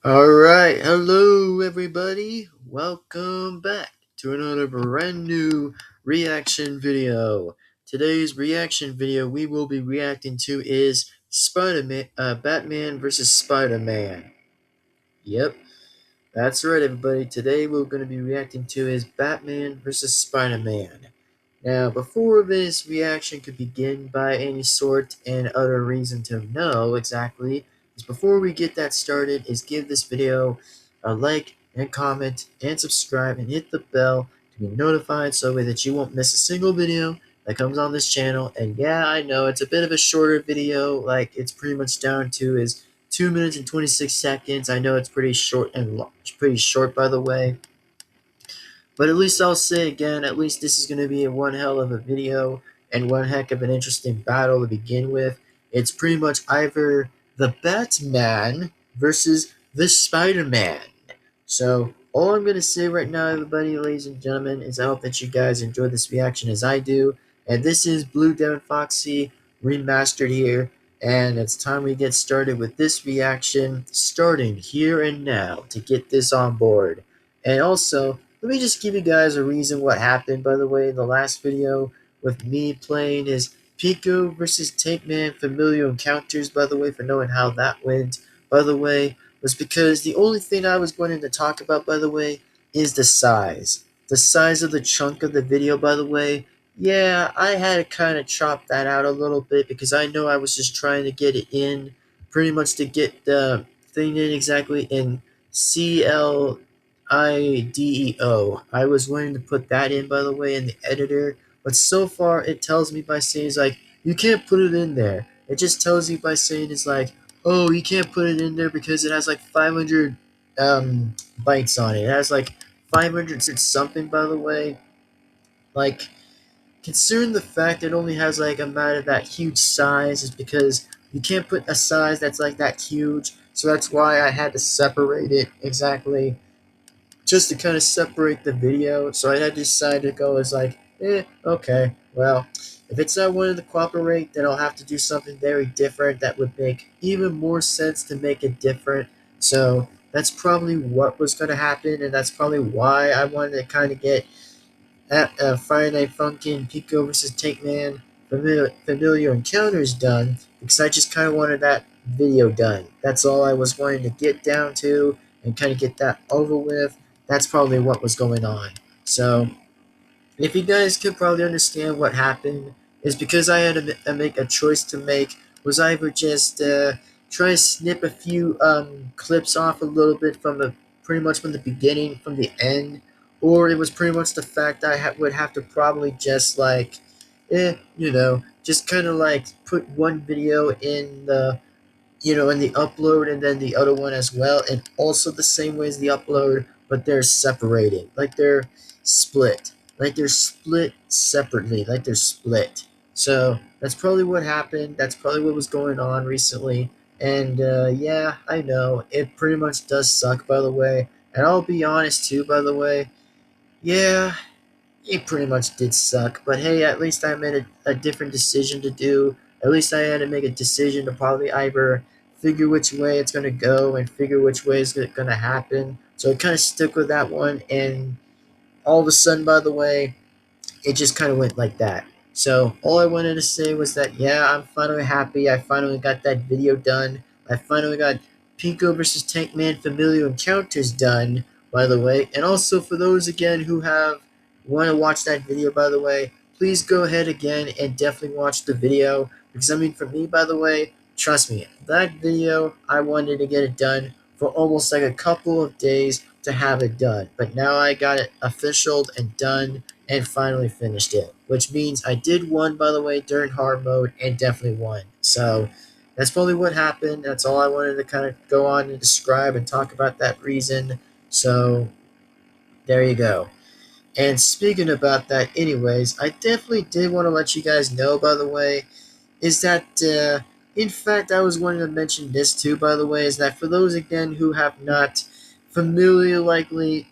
Alright, hello everybody. Welcome back to another brand new reaction video. Today's reaction video we will be reacting to is Spider-Man, Batman versus Spider-Man. Yep, that's right everybody. Today we're going to be reacting to is Batman versus Spider-Man. Now, before this reaction could begin by any sort and other reason to know exactly, is before we get that started, is give this video a like and comment and subscribe and hit the bell to be notified so that you won't miss a single video that comes on this channel. And yeah, I know it's a bit of a shorter video, like it's pretty much down to is 2 minutes and 26 seconds. I know it's pretty short and pretty short by the way. But at least I'll say again, at least this is going to be one hell of a video and one heck of an interesting battle to begin with. It's pretty much either the Batman versus the Spider-Man. So all I'm going to say right now, everybody, ladies and gentlemen, is I hope that you guys enjoy this reaction as I do. And this is Blue Devin-Foxy Remastered here. And it's time we get started with this reaction, starting here and now to get this on board. And also, let me just give you guys a reason what happened, by the way, in the last video with me playing his Pico versus Tape Man familiar encounters, by the way, for knowing how that went, by the way, was because the only thing I was going to talk about, by the way, is the size. The size of the chunk of the video, by the way. Yeah, I had to kind of chop that out a little bit because I know I was just trying to get it in, pretty much to get the thing in exactly in CL IDEO. I was wanting to put that in, by the way, in the editor, but so far it tells me by saying it's like, you can't put it in there. It just tells you by saying it's like, oh, you can't put it in there because it has like 500 bytes on it. It has like 500 something, by the way. Like, considering the fact it only has like a matter of that huge size is because you can't put a size that's like that huge. So that's why I had to separate it exactly just to kind of separate the video. So I had to decide to go as like, okay, well, if it's not wanting to cooperate, then I'll have to do something very different that would make even more sense to make it different. So that's probably what was going to happen, and that's probably why I wanted to kind of get at Friday Night Funkin' Pico versus Tank Man familiar encounters done, because I just kind of wanted that video done. That's all I was wanting to get down to and kind of get that over with. That's probably what was going on. So if you guys could probably understand what happened, is because I had to make a choice to make. Was either just try to snip a few clips off a little bit from the pretty much from the beginning, from the end, or it was pretty much the fact I would have to probably just like, just kind of like put one video in the in the upload and then the other one as well, and also the same way as the upload, but they're separated, like they're split, separately, like they're split. So that's probably what happened. That's probably what was going on recently. And yeah, I know it pretty much does suck, by the way. And I'll be honest too, by the way. Yeah, it pretty much did suck, but hey, at least I made a different decision to do. At least I had to make a decision to probably either figure which way it's going to go and figure which way it's going to happen. So I kind of stuck with that one, and all of a sudden, by the way, it just kind of went like that. So all I wanted to say was that, yeah, I'm finally happy. I finally got that video done. I finally got Pico versus Tank Man familiar encounters done, by the way. And also for those again who have want to watch that video, by the way, please go ahead again and definitely watch the video. Because I mean, for me, by the way, trust me, that video, I wanted to get it done for almost like a couple of days to have it done. But now I got it officialed and done and finally finished it, which means I did won, by the way, during hard mode, and definitely won. So that's probably what happened. That's all I wanted to kind of go on and describe and talk about that reason. So there you go. And speaking about that, anyways, I definitely did want to let you guys know, by the way, is that, in fact, I was wanting to mention this too, by the way, is that for those, again, who have not familiar likely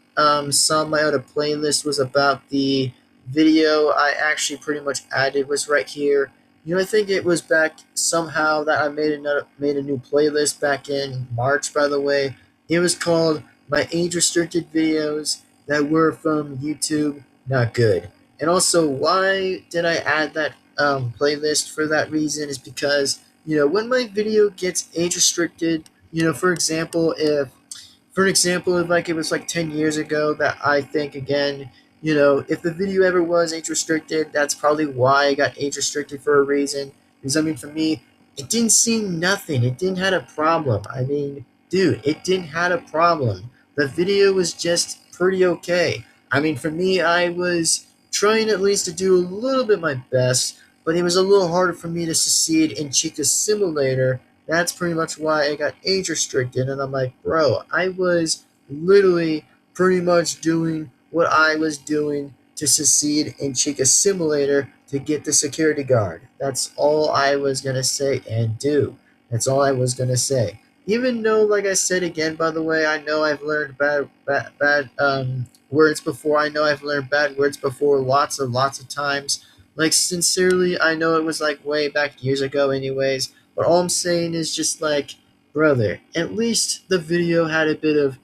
saw my other playlist was about the video I actually pretty much added was right here. I think it was back somehow that I made a new playlist back in March, by the way, It was called My Age Restricted Videos That Were from YouTube Not Good. And also, why did I add that playlist for that reason is because, when my video gets age restricted, for example, if like it was like 10 years ago, that I think again, if the video ever was age restricted, that's probably why I got age restricted for a reason. Because I mean, for me, it didn't seem nothing. It didn't had a problem. I mean, dude, it didn't had a problem. The video was just pretty okay. I mean, for me, I was trying at least to do a little bit my best, but it was a little harder for me to succeed in Chica Simulator. That's pretty much why I got age restricted. And I'm like, bro, I was literally pretty much doing what I was doing to succeed in Chica Simulator to get the security guard. That's all I was going to say and do. That's all I was going to say. Even though, like I said again, by the way, I know I've learned bad words before. I know I've learned bad words before lots of times. Like, sincerely, I know it was like way back years ago anyways. But all I'm saying is just like, brother, at least the video had a bit of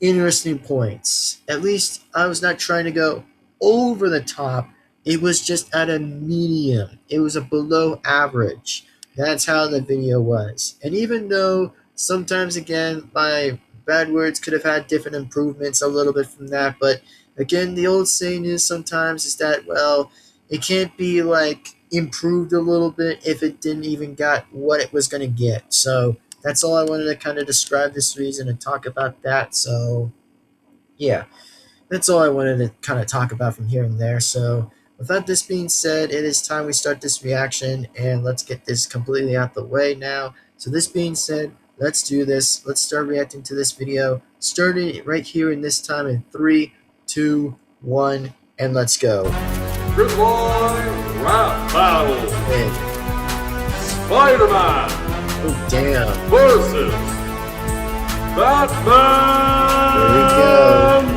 interesting points. At least I was not trying to go over the top. It was just at a medium. It was a below average. That's how the video was. And even though sometimes, again, my bad words could have had different improvements a little bit from that, but again, the old saying is sometimes is that, well, it can't be like improved a little bit if it didn't even got what it was going to get. So that's all I wanted to kind of describe this reason and talk about that. So yeah, that's all I wanted to kind of talk about from here and there. So without this being said, it is time we start this reaction, and let's get this completely out the way now. So this being said, let's do this. Let's start reacting to this video. Starting right here in this time in 3, 2, 1, and let's go. Good Lord, rap battle. Win. Spiderman Oh damn. versus Batman.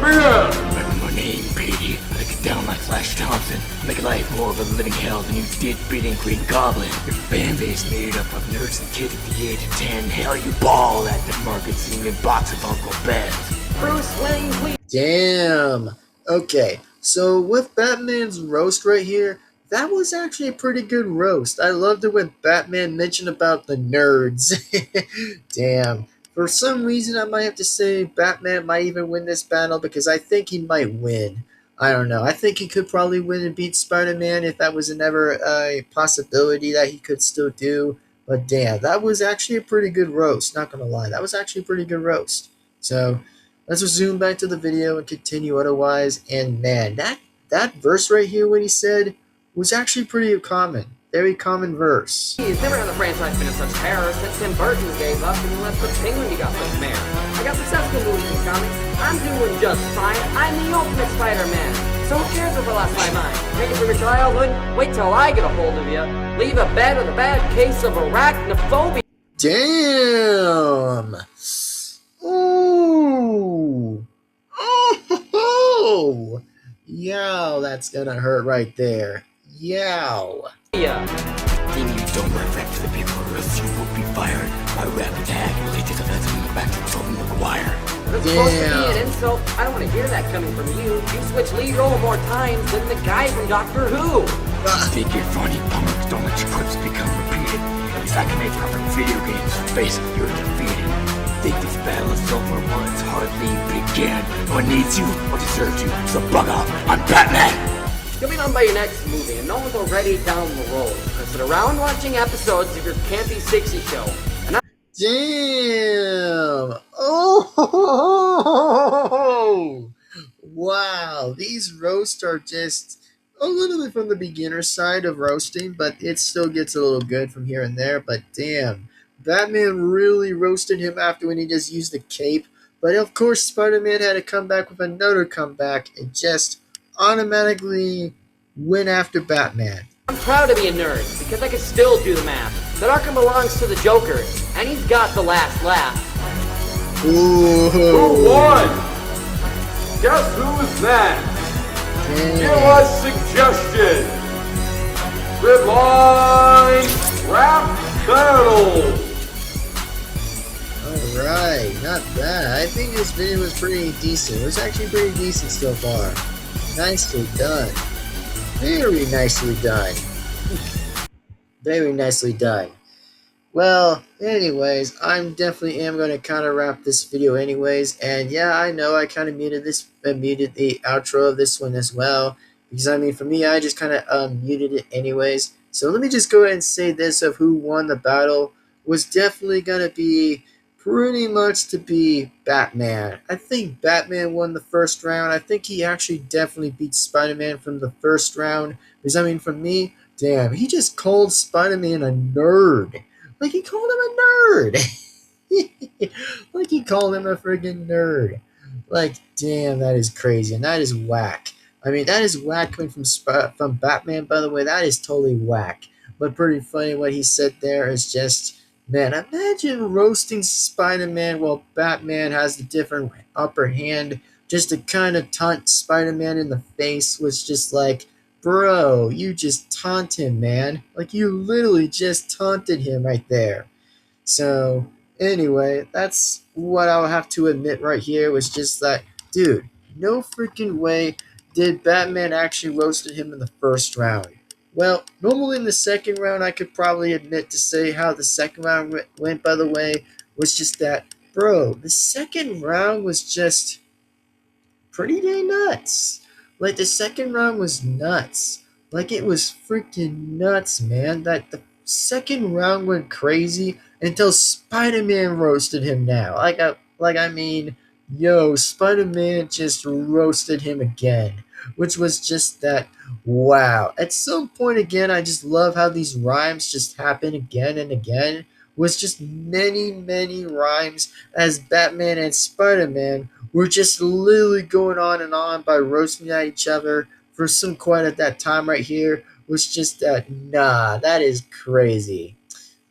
Remember my name, Petey. I get down like Flash Thompson. Make life more of a living hell than you did beating Green Goblin. Your fan base made up of nerds and kids at the age of 10. Hell, you ball at the market singing box of Uncle Ben's. Bruce Wayne, please. Damn. Okay, so with Batman's roast right here, that was actually a pretty good roast. I loved it when Batman mentioned about the nerds. Damn. For some reason, I might have to say Batman might even win this battle because I think he might win. I don't know. I think he could probably win and beat Spider-Man if that was ever a possibility that he could still do. But damn, that was actually a pretty good roast. Not gonna lie, that was actually a pretty good roast. So let's zoom back to the video and continue otherwise. And man, that verse right here, what he said, was actually pretty common. Very common verse. He's never had the franchise been in such terror since Tim Burton gave up and left the Penguin to got this mayor. I got successful movies and comics. I'm doing just fine. I'm the ultimate Spider-Man. So who cares if I lost my mind? Take it for your childhood? Wait till I get a hold of you. Leave a bed with a bad case of arachnophobia. Damn. Ooh. Oh. Yow, that's gonna hurt right there. Yow. Then you don't run back to the people or else you will be fired. My rap attack really just lets me back to Tobey Maguire. That's supposed to be an insult. I don't want to hear that coming from you. You switched lead role more times than the guy from Doctor Who. Think you're funny, punk. Don't let your clips become repeated. It's like an from video games. Face it, you're defeated. Think this battle is over once hardly began. No one needs you or deserves you, so bug off. I'm Batman! You'll be done by your next movie, and no one's already down the road. I sit around watching episodes of your campy 60 show. And Damn! Oh! Wow, these roasts are just a little bit from the beginner side of roasting, but it still gets a little good from here and there. But damn, Batman really roasted him after when he just used the cape. But of course, Spider-Man had to come back with another comeback and just automatically went after Batman. I'm proud to be a nerd, because I can still do the math. That Arkham belongs to the Joker, and he's got the last laugh. Ooh. Who won? Guess who's next? Give us suggestions. Red line rap battle. Alright, not bad. I think this video was pretty decent. It was actually pretty decent so far. Nicely done. Very nicely done. Very nicely done. Well, anyways, I'm definitely am going to kind of wrap this video anyways, and yeah, I know I kind of muted the outro of this one as well, because I mean, for me, I just kind of muted it anyways. So let me just go ahead and say this of who won the battle was definitely going to be pretty much to be Batman. I think Batman won the first round. I think he actually definitely beat Spider-Man from the first round, because I mean, for me, damn, he just called Spider-Man a nerd. Like he called him a nerd. Like he called him a freaking nerd. Like, damn, that is crazy. And that is whack. I mean, that is whack coming from Batman, by the way. That is totally whack. But pretty funny what he said there is just, man, imagine roasting Spider-Man while Batman has the different upper hand. Just to kind of taunt Spider-Man in the face was just like, bro, you just taunt him, man. Like, you literally just taunted him right there. So, anyway, that's what I'll have to admit right here was just that, dude, no freaking way did Batman actually roasted him in the first round. Well, normally in the second round, I could probably admit to say how the second round went, by the way, was just that, bro, the second round was just pretty dang nuts. Like, the second round was nuts. Like, it was freaking nuts, man. That the second round went crazy until Spider-Man roasted him now. I mean, yo, Spider-Man just roasted him again. Which was just that, wow. At some point again, I just love how these rhymes just happen again and again. Was just many, many rhymes as Batman and Spider-Man were just literally going on and on by roasting at each other for some quite at that time right here was just that, nah, that is crazy.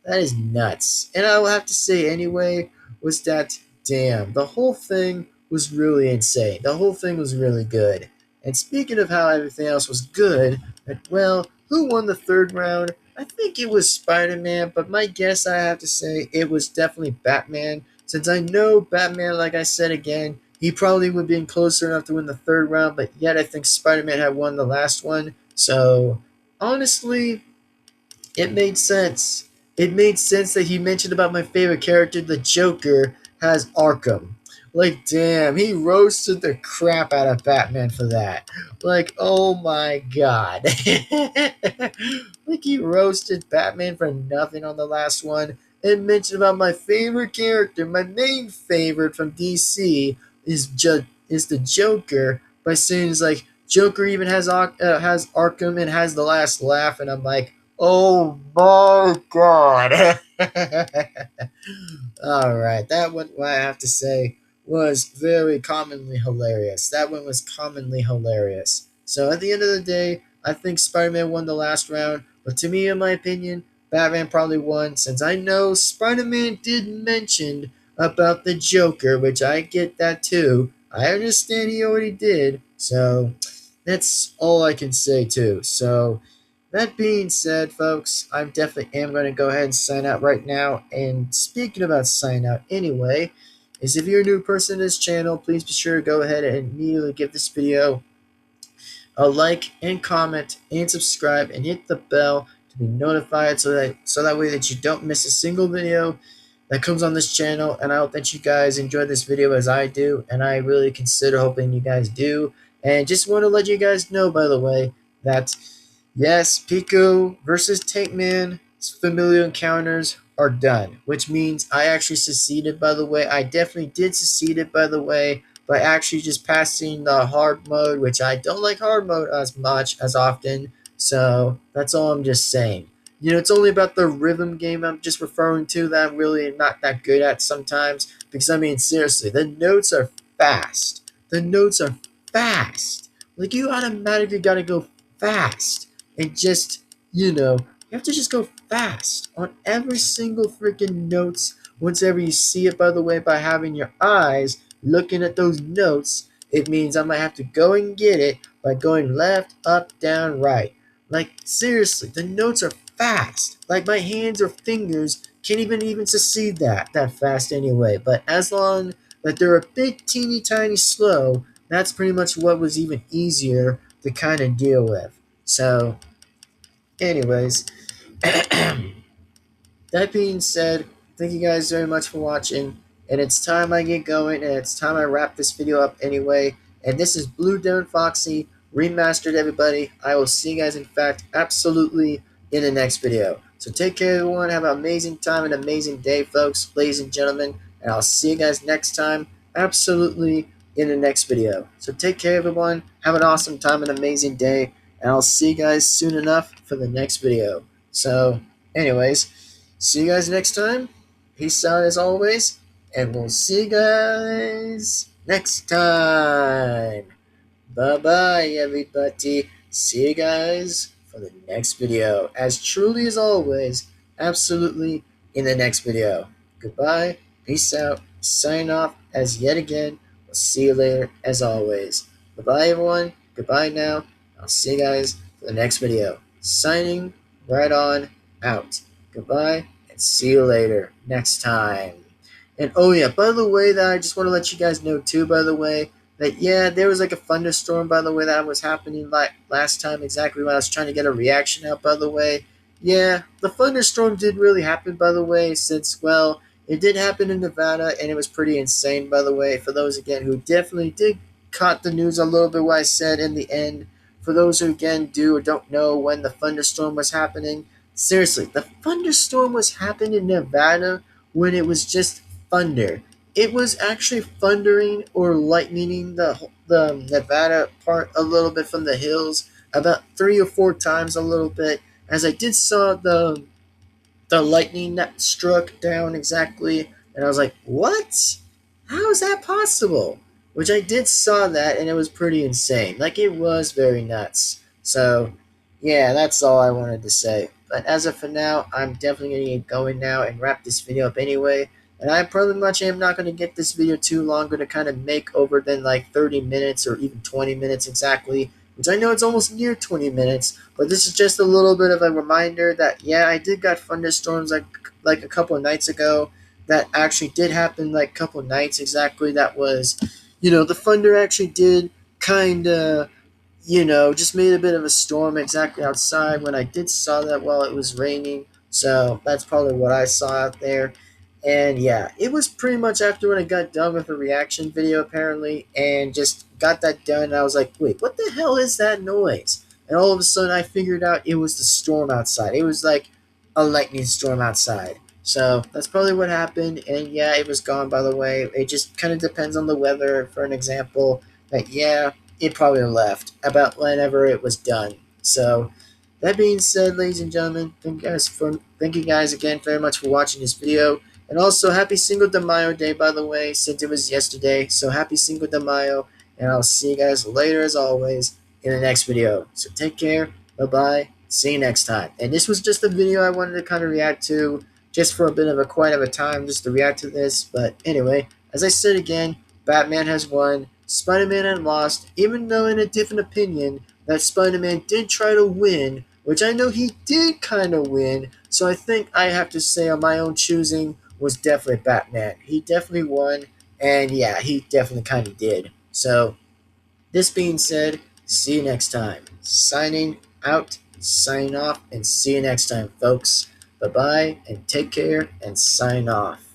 That is nuts. And I will have to say anyway, was that, damn, the whole thing was really insane. The whole thing was really good. And speaking of how everything else was good, well, who won the third round? I think it was Spider-Man, but my guess I have to say it was definitely Batman. Since I know Batman, like I said again, he probably would have been closer enough to win the third round, but yet I think Spider-Man had won the last one. So, honestly, it made sense. It made sense that he mentioned about my favorite character, the Joker, has Arkham. Like, damn, he roasted the crap out of Batman for that. Like, oh my god. Like, he roasted Batman for nothing on the last one. And mentioned about my favorite character, my main favorite from DC, is the Joker, by saying it's like, Joker even has Arkham and has the last laugh, and I'm like, oh my god. Alright, that one, what I have to say, was very commonly hilarious. That one was commonly hilarious. So at the end of the day, I think Spider-Man won the last round, but to me, in my opinion, Batman probably won, since I know Spider-Man did mention about the Joker, which I get that too. I understand he already did, so that's all I can say too. So that being said, folks, I definitely am going to go ahead and sign out right now. And speaking about sign out anyway, is if you're a new person to this channel, please be sure to go ahead and immediately give this video a like and comment and subscribe and hit the bell to be notified so that way that you don't miss a single video that comes on this channel. And I hope that you guys enjoy this video as I do, and I really consider hoping you guys do. And just want to let you guys know, by the way, that yes, Pico versus Tank Man's familiar encounters are done, which means I actually succeeded, by the way. I definitely did succeed, by the way, by actually just passing the hard mode, which I don't like hard mode as much as often. So that's all I'm just saying. You know, it's only about the rhythm game I'm just referring to that I'm really not that good at sometimes. Because, I mean, seriously, the notes are fast. The notes are fast. Like, you automatically gotta go fast. And just, you know, you have to just go fast on every single freaking notes. Whenever you see it, by the way, by having your eyes looking at those notes, it means I might have to go and get it by going left, up, down, right. Like, seriously, the notes are fast. Like, my hands or fingers can't even succeed that fast anyway. But as long that they're a bit teeny tiny slow, that's pretty much what was even easier to kind of deal with. So, anyways, that being said, thank you guys very much for watching. And it's time I get going, and it's time I wrap this video up anyway. And this is Blue Devin-Foxy, Remastered, everybody. I will see you guys, in fact, absolutely in the next video. So take care, everyone. Have an amazing time, an amazing day, folks, ladies and gentlemen. And I'll see you guys next time, absolutely in the next video. So take care, everyone. Have an awesome time, an amazing day. And I'll see you guys soon enough for the next video. So, anyways, see you guys next time. Peace out as always. And we'll see you guys next time. Bye-bye, everybody. See you guys for the next video. As truly as always, absolutely in the next video. Goodbye. Peace out. Sign off as yet again. We'll see you later as always. Bye-bye, everyone. Goodbye now. I'll see you guys for the next video. Signing right on out. Goodbye, and see you later next time. And oh yeah, by the way, that I just want to let you guys know too, by the way, that yeah, there was like a thunderstorm, by the way, that was happening like last time exactly when I was trying to get a reaction out, by the way. Yeah, the thunderstorm did really happen, by the way, since, well, it did happen in Nevada, and it was pretty insane, by the way, for those, again, who definitely did caught the news a little bit what I said in the end. For those who, again, do or don't know when the thunderstorm was happening, seriously, the thunderstorm was happening in Nevada when it was just thunder. It was actually thundering or lightning the Nevada part a little bit from the hills about 3 or 4 times a little bit, as I did saw the lightning that struck down exactly, and I was like, what? How is that possible? Which I did saw that, and it was pretty insane. Like, it was very nuts. So, yeah, that's all I wanted to say. But as of for now, I'm definitely going to get going now and wrap this video up anyway. And I pretty much am not going to get this video too long. Going to kind of make over than like 30 minutes or even 20 minutes exactly, which I know it's almost near 20 minutes. But this is just a little bit of a reminder that, yeah, I did got thunderstorms like a couple of nights ago. That actually did happen like a couple of nights exactly. That was, the thunder actually did kind of, just made a bit of a storm exactly outside when I did saw that while it was raining. So that's probably what I saw out there. And yeah, it was pretty much after when I got done with the reaction video apparently, and just got that done, and I was like, wait, what the hell is that noise? And all of a sudden I figured out it was the storm outside. It was like a lightning storm outside. So that's probably what happened, and yeah, it was gone, by the way. It just kind of depends on the weather, for an example, that yeah, it probably left about whenever it was done. So that being said, ladies and gentlemen, thank you guys again very much for watching this video. And also, happy Cinco de Mayo Day, by the way, since it was yesterday. So happy Cinco de Mayo, and I'll see you guys later, as always, in the next video. So take care, bye-bye, see you next time. And this was just a video I wanted to kind of react to, just for a bit of a quiet of a time, just to react to this. But anyway, as I said again, Batman has won, Spider-Man had lost, even though in a different opinion, that Spider-Man did try to win, which I know he did kind of win, so I think I have to say on my own choosing, was definitely Batman. He definitely won, and yeah, he definitely kind of did. So, this being said, see you next time. Signing out, sign off, and see you next time, folks. Bye-bye, and take care, and sign off.